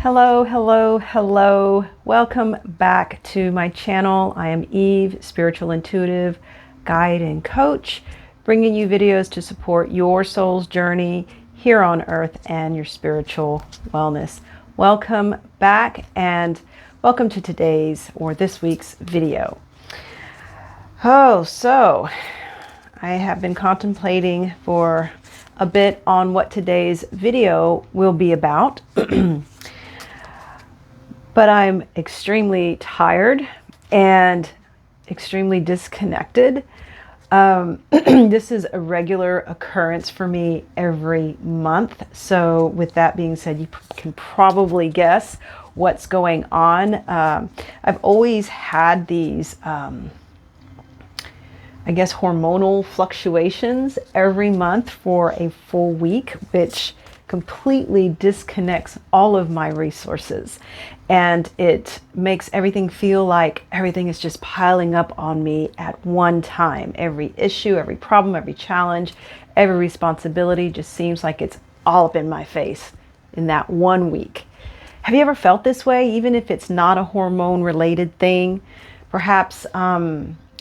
Hello, hello, hello. Welcome back to my channel. I am Eve, Spiritual Intuitive Guide and Coach, bringing you videos to support your soul's journey here on earth and your spiritual wellness. Welcome back and welcome to today's or this week's video. So I have been contemplating for a bit on what today's video will be about. But I'm extremely tired and extremely disconnected. This is a regular occurrence for me every month. So with that being said, you can probably guess what's going on. I've always had these, I guess, hormonal fluctuations every month for a full week, which completely disconnects all of my resources, and it makes everything feel like everything is just piling up on me at one time. Every issue, every problem, every challenge, every responsibility just seems like it's all up in my face in that 1 week. Have you ever felt this way, even if it's not a hormone related thing? Perhaps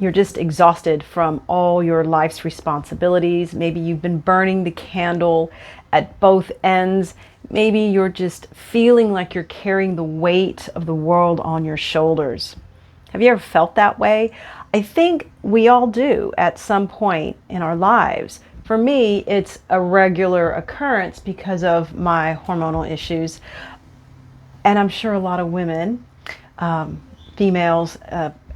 you're just exhausted from all your life's responsibilities. Maybe you've been burning the candle at both ends. Maybe you're just feeling like you're carrying the weight of the world on your shoulders. Have you ever felt that way? I think we all do at some point in our lives. For me, it's a regular occurrence because of my hormonal issues. And I'm sure a lot of women, females,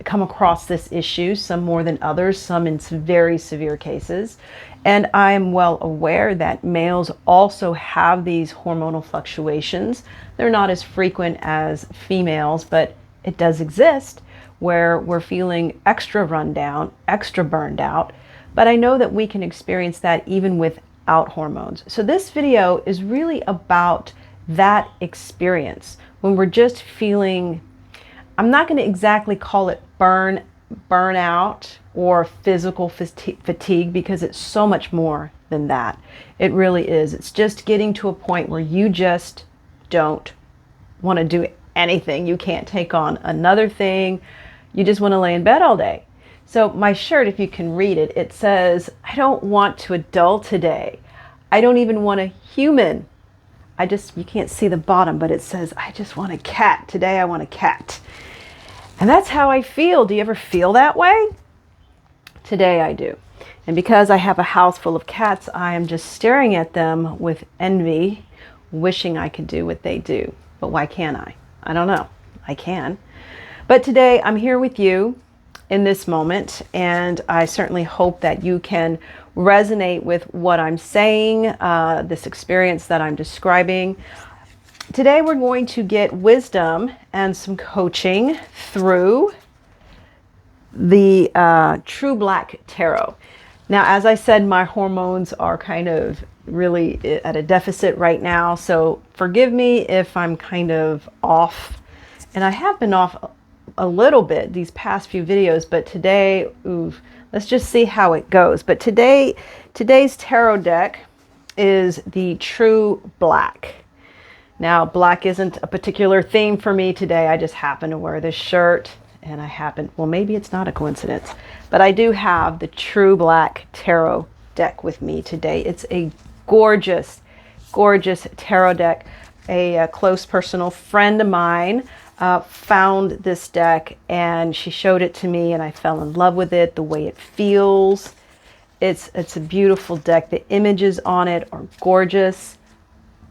come across this issue, some more than others, some in very severe cases. And I'm well aware that males also have these hormonal fluctuations. They're not as frequent as females, but it does exist where we're feeling extra run down, extra burned out. But I know that we can experience that even without hormones. So this video is really about that experience when we're just feeling, I'm not going to exactly call it burnout or physical fatigue, because it's so much more than that. It really is. It's just getting to a point where you just don't want to do anything. You can't take on another thing. You just want to lay in bed all day. So my shirt, if you can read it, it says, I don't want to adult today. I don't even want a human. You can't see the bottom, but it says, I just want a cat. Today I want a cat. And that's how I feel. Do you ever feel that way? Today I do. And because I have a house full of cats, I am just staring at them with envy, wishing I could do what they do. But why can't I? I don't know. I can. But today I'm here with you in this moment, and I certainly hope that you can resonate with what I'm saying, this experience that I'm describing. Today we're going to get wisdom and some coaching through the True Black Tarot. Now, as I said, my hormones are kind of really at a deficit right now, so forgive me if I'm kind of off. And I have been off a little bit these past few videos, but today, let's just see how it goes. But today's tarot deck is the True Black. Now, black isn't a particular theme for me today. I just happen to wear this shirt, and well, maybe it's not a coincidence, but I do have the True Black Tarot deck with me today. It's a gorgeous, gorgeous tarot deck. A close personal friend of mine found this deck, and she showed it to me, and I fell in love with it, the way it feels. It's a beautiful deck. The images on it are gorgeous.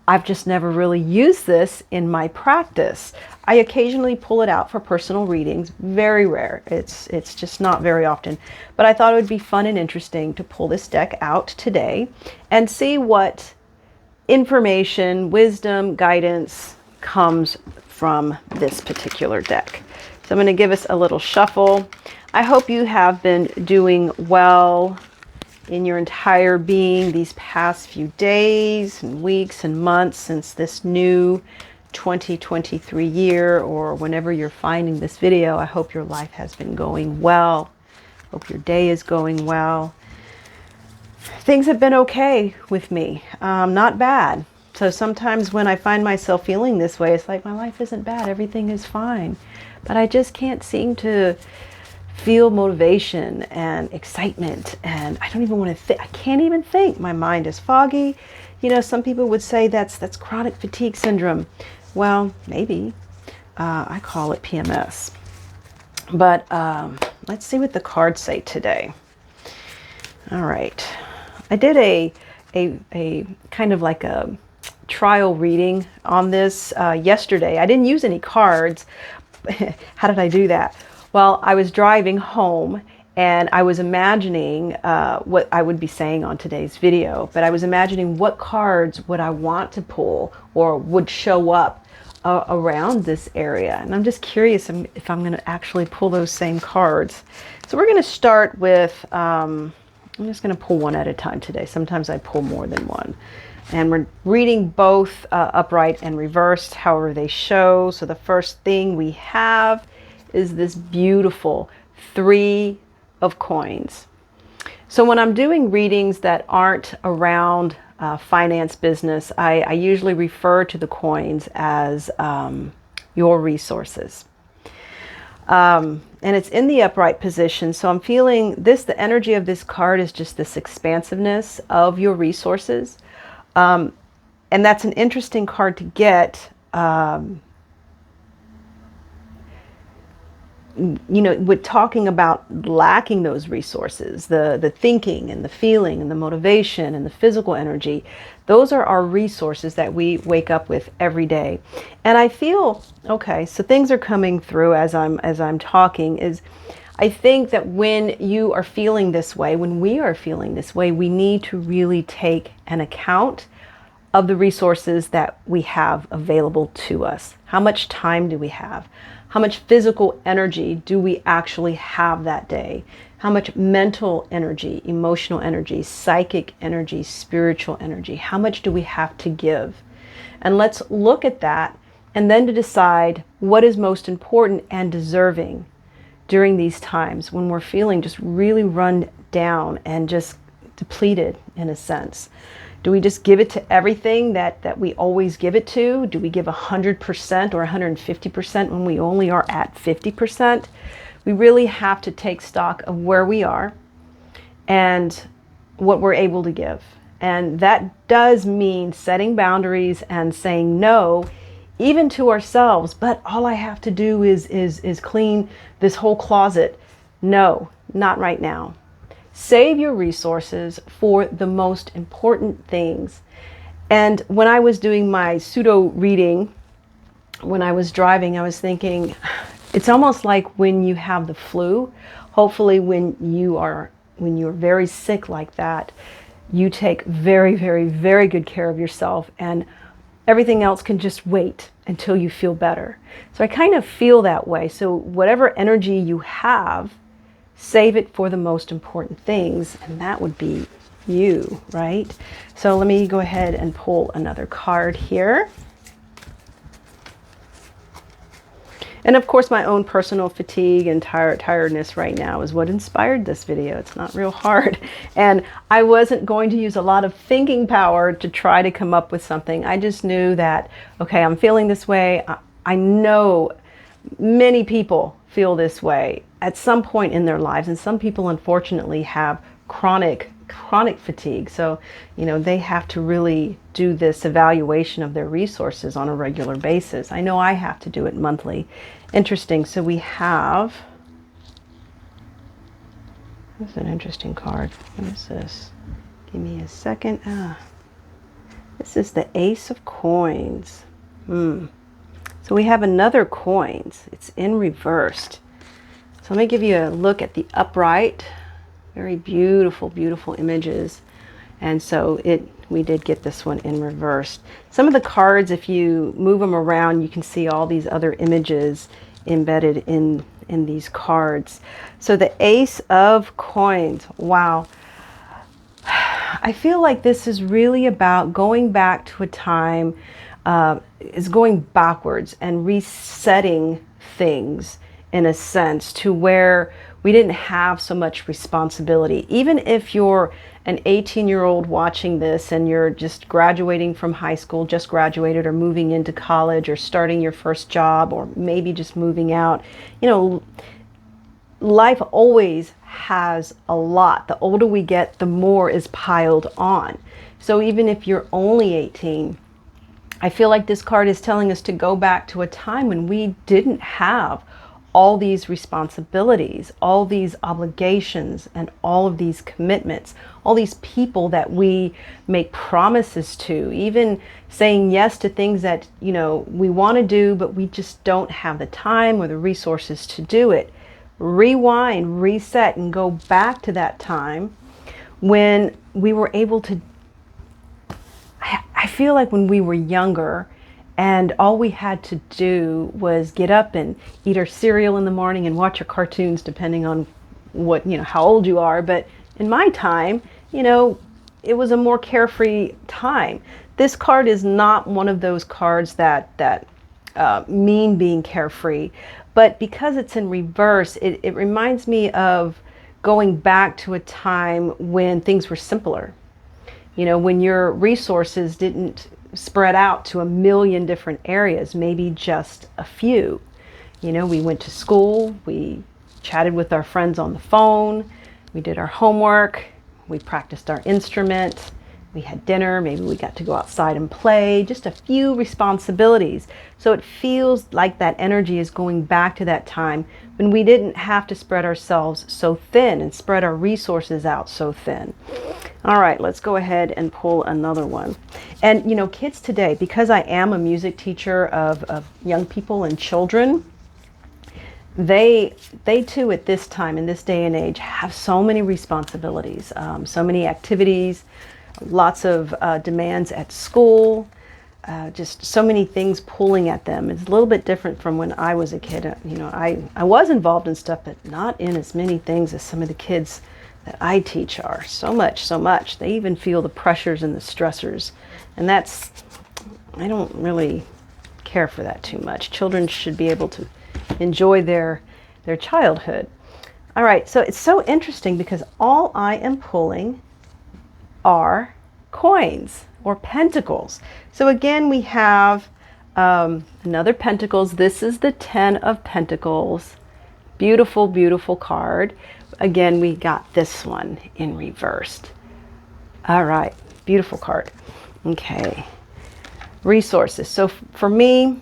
I've just never really used this in my practice. I occasionally pull it out for personal readings, very rare. It's just not very often. But I thought it would be fun and interesting to pull this deck out today and see what information, wisdom, guidance comes from this particular deck. So I'm going to give us a little shuffle. I hope you have been doing well in your entire being these past few days and weeks and months since this new 2023 year, or whenever you're finding this video. I hope your life has been going well. Hope your day is going well. Things have been okay with me. Not bad. So sometimes when I find myself feeling this way, it's like my life isn't bad, everything is fine. But I just can't seem to feel motivation and excitement, and I don't even want to think. I can't even think. My mind is foggy. You know, some people would say that's chronic fatigue syndrome. Well, maybe. I call it PMS. But let's see what the cards say today. All right. I did a kind of like a trial reading on this yesterday. I didn't use any cards. How did I do that? Well, I was driving home and I was imagining what I would be saying on today's video, but I was imagining what cards would I want to pull or would show up around this area. And I'm just curious if I'm going to actually pull those same cards. So we're going to start with, I'm just going to pull one at a time today. Sometimes I pull more than one. And we're reading both upright and reversed, however they show. So the first thing we have is this beautiful 3 of coins. So when I'm doing readings that aren't around finance business, I usually refer to the coins as your resources. And it's in the upright position. So I'm feeling this, the energy of this card is just this expansiveness of your resources. And that's an interesting card to get. You know, with talking about lacking those resources, the thinking and the feeling and the motivation and the physical energy, those are our resources that we wake up with every day. And I feel, okay, so things are coming through as I'm talking, is I think that when you are feeling this way, when we are feeling this way, we need to really take an account of the resources that we have available to us. How much time do we have? How much physical energy do we actually have that day? How much mental energy, emotional energy, psychic energy, spiritual energy? How much do we have to give? And let's look at that and then to decide what is most important and deserving during these times when we're feeling just really run down and just depleted in a sense. Do we just give it to everything that we always give it to? Do we give 100% or 150% when we only are at 50%? We really have to take stock of where we are and what we're able to give. And that does mean setting boundaries and saying no, even to ourselves. But all I have to do is clean this whole closet. No, not right now. Save your resources for the most important things. And when I was doing my pseudo reading, when I was driving, I was thinking, it's almost like when you have the flu. Hopefully when you're very sick like that, you take very, very, very good care of yourself, and everything else can just wait until you feel better. So I kind of feel that way. So whatever energy you have, save it for the most important things, and that would be you, right? So let me go ahead and pull another card here. And of course, my own personal fatigue and tiredness right now is what inspired this video. It's not real hard. And I wasn't going to use a lot of thinking power to try to come up with something. I just knew that, okay, I'm feeling this way. I know many people feel this way at some point in their lives, and some people unfortunately have chronic fatigue. So, you know, they have to really do this evaluation of their resources on a regular basis. I know I have to do it monthly. Interesting. So we have, this is an interesting card. What is this? Give me a second. This is the Ace of Coins. So we have another coins. It's in reversed. So let me give you a look at the upright. Very beautiful, beautiful images. And so we did get this one in reversed. Some of the cards, if you move them around, you can see all these other images embedded in these cards. So the Ace of Coins, wow. I feel like this is really about going back to a time, is going backwards and resetting things in a sense to where we didn't have so much responsibility. Even if you're an 18-year-old watching this and you're just graduating from high school, just graduated, or moving into college, or starting your first job, or maybe just moving out, you know, life always has a lot. The older we get, the more is piled on. So even if you're only 18, I feel like this card is telling us to go back to a time when we didn't have all these responsibilities, all these obligations, and all of these commitments, all these people that we make promises to, even saying yes to things that, you know, we want to do, but we just don't have the time or the resources to do it. Rewind, reset, and go back to that time when we were able to. I feel like when we were younger and all we had to do was get up and eat our cereal in the morning and watch our cartoons, depending on what, you know, how old you are. But in my time, you know, it was a more carefree time. This card is not one of those cards that mean being carefree, but because it's in reverse, it reminds me of going back to a time when things were simpler. You know, when your resources didn't spread out to a million different areas, maybe just a few. You know, we went to school, we chatted with our friends on the phone, we did our homework, we practiced our instrument, we had dinner, maybe we got to go outside and play, just a few responsibilities. So it feels like that energy is going back to that time when we didn't have to spread ourselves so thin and spread our resources out so thin. All right, let's go ahead and pull another one. And, you know, kids today, because I am a music teacher of young people and children, they too at this time, in this day and age, have so many responsibilities, so many activities, lots of demands at school, just so many things pulling at them. It's a little bit different from when I was a kid. You know, I was involved in stuff, but not in as many things as some of the kids that I teach are. So much. They even feel the pressures and the stressors. And that's, I don't really care for that too much. Children should be able to enjoy their childhood. All right, so it's so interesting because all I am pulling are coins or pentacles. So again, we have another pentacles. This is the 10 of Pentacles. Beautiful, beautiful card. Again, we got this one in reversed. All right, beautiful card. Okay, resources. So for me,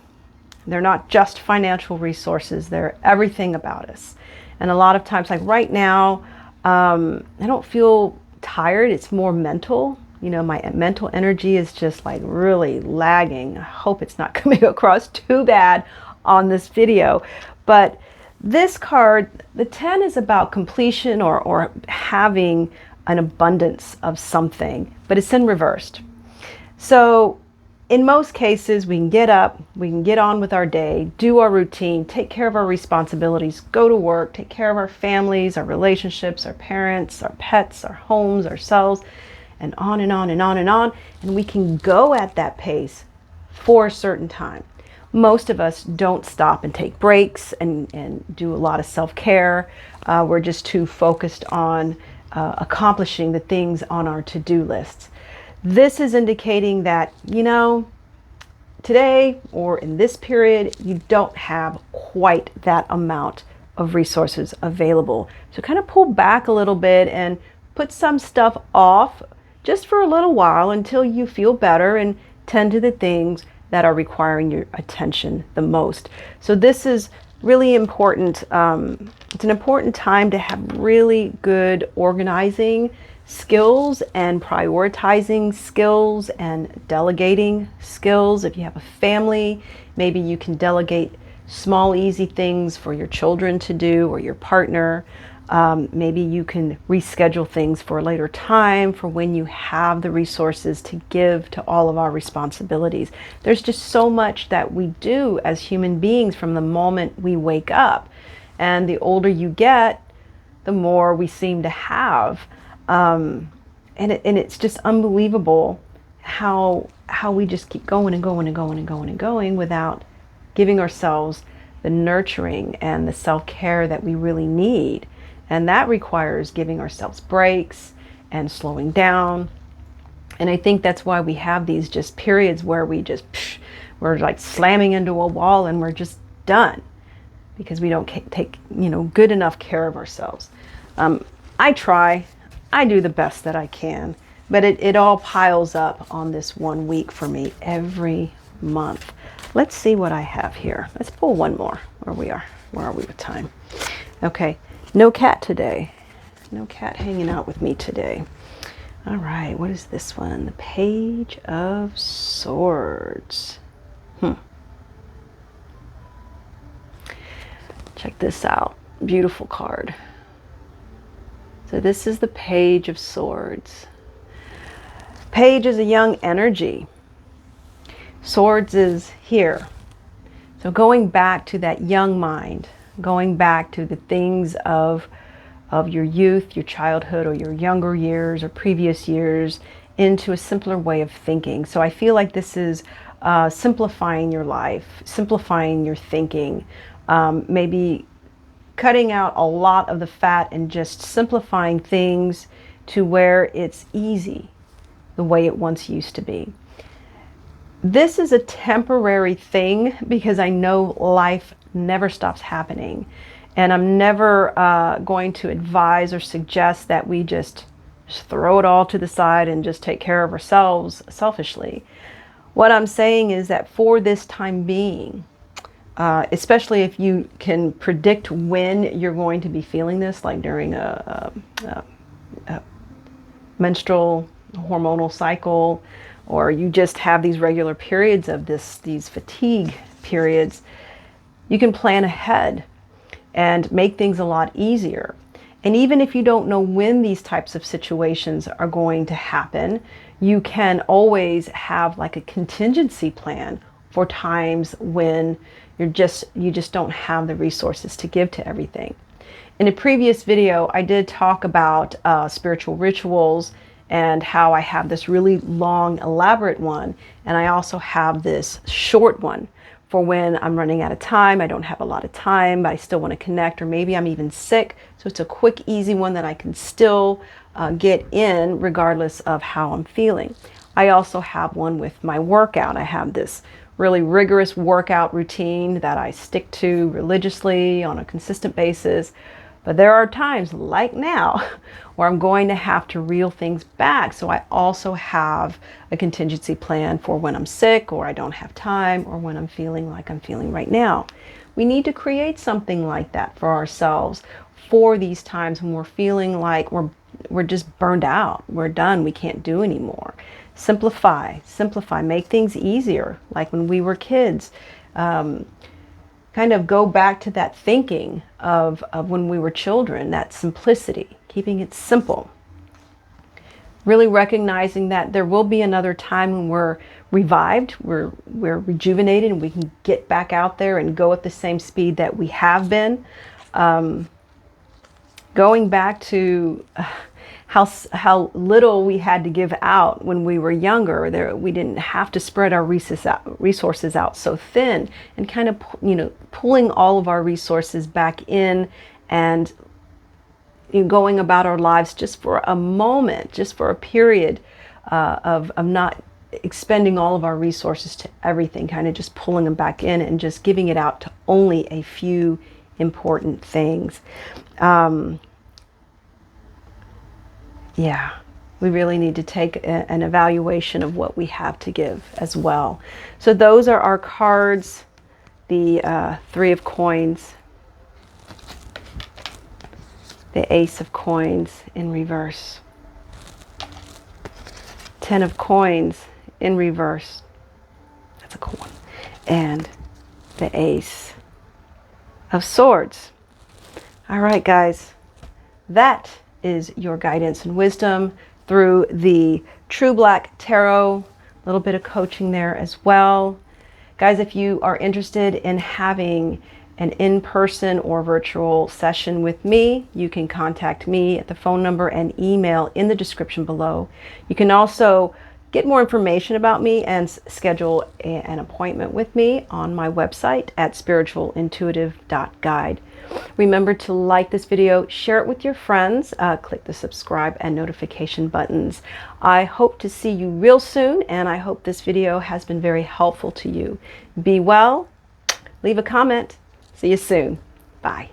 they're not just financial resources. They're everything about us. And a lot of times, like right now, I don't feel tired. It's more mental. You know, my mental energy is just like really lagging. I hope it's not coming across too bad on this video. But this card, the 10, is about completion or having an abundance of something, but it's in reversed. So in most cases, we can get up, we can get on with our day, do our routine, take care of our responsibilities, go to work, take care of our families, our relationships, our parents, our pets, our homes, ourselves, and on and on and on and on. And we can go at that pace for a certain time. Most of us don't stop and take breaks and do a lot of self-care. We're just too focused on accomplishing the things on our to-do lists. This is indicating that, you know, today or in this period, you don't have quite that amount of resources available. So kind of pull back a little bit and put some stuff off just for a little while until you feel better and tend to the things that are requiring your attention the most. So this is really important. It's an important time to have really good organizing skills and prioritizing skills and delegating skills. If you have a family, maybe you can delegate small, easy things for your children to do or your partner. Maybe you can reschedule things for a later time for when you have the resources to give to all of our responsibilities. There's just so much that we do as human beings from the moment we wake up. And the older you get, the more we seem to have. And it's just unbelievable how we just keep going and going and going and going and going without giving ourselves the nurturing and the self-care that we really need. And that requires giving ourselves breaks and slowing down. And I think that's why we have these just periods where we're like slamming into a wall and we're just done because we don't take, good enough care of ourselves. I do the best that I can, but it all piles up on this 1 week for me every month. Let's see what I have here. Let's pull one more. Where are we with time? Okay, no cat today. No cat hanging out with me today. All right, what is this one? The Page of Swords. Check this out. Beautiful card. So this is the Page of Swords. Page is a young energy. Swords is here. So going back to that young mind, going back to the things of your youth, your childhood, or your younger years or previous years into a simpler way of thinking. So I feel like this is simplifying your life, simplifying your thinking, maybe cutting out a lot of the fat and just simplifying things to where it's easy the way it once used to be. This is a temporary thing because I know life never stops happening. And I'm never going to advise or suggest that we just throw it all to the side and just take care of ourselves selfishly. What I'm saying is that for this time being, especially if you can predict when you're going to be feeling this, like during a menstrual hormonal cycle, or you just have these regular periods of these fatigue periods, you can plan ahead and make things a lot easier. And even if you don't know when these types of situations are going to happen, you can always have like a contingency plan for times when you just don't have the resources to give to everything. In a previous video, I did talk about spiritual rituals and how I have this really long, elaborate one, and I also have this short one for when I'm running out of time. I don't have a lot of time, but I still want to connect, or maybe I'm even sick. So it's a quick, easy one that I can still get in regardless of how I'm feeling. I also have one with my workout. I have this really rigorous workout routine that I stick to religiously on a consistent basis. But there are times like now where I'm going to have to reel things back. So I also have a contingency plan for when I'm sick, or I don't have time, or when I'm feeling like I'm feeling right now. We need to create something like that for ourselves for these times when we're feeling like we're just burned out. We're done. We can't do anymore. Simplify, make things easier. Like when we were kids, kind of go back to that thinking of when we were children, that simplicity, keeping it simple. Really recognizing that there will be another time when we're revived, we're rejuvenated, and we can get back out there and go at the same speed that we have been. Going back to how little we had to give out when we were younger. We didn't have to spread our resources out so thin, and kind of pulling all of our resources back in and going about our lives just for a moment, just for a period of not expending all of our resources to everything, kind of just pulling them back in and just giving it out to only a few important things. Yeah, we really need to take an evaluation of what we have to give as well. So those are our cards. The Three of Coins, the Ace of Coins in reverse, Ten of Coins in reverse. That's a cool one. And the Ace of Swords. All right, guys, that is your guidance and wisdom through the True Black Tarot. A little bit of coaching there as well. Guys, if you are interested in having an in-person or virtual session with me, you can contact me at the phone number and email in the description below. You can also get more information about me and schedule an appointment with me on my website at spiritualintuitive.guide. Remember to like this video, share it with your friends, click the subscribe and notification buttons. I hope to see you real soon, and I hope this video has been very helpful to you. Be well, leave a comment. See you soon. Bye.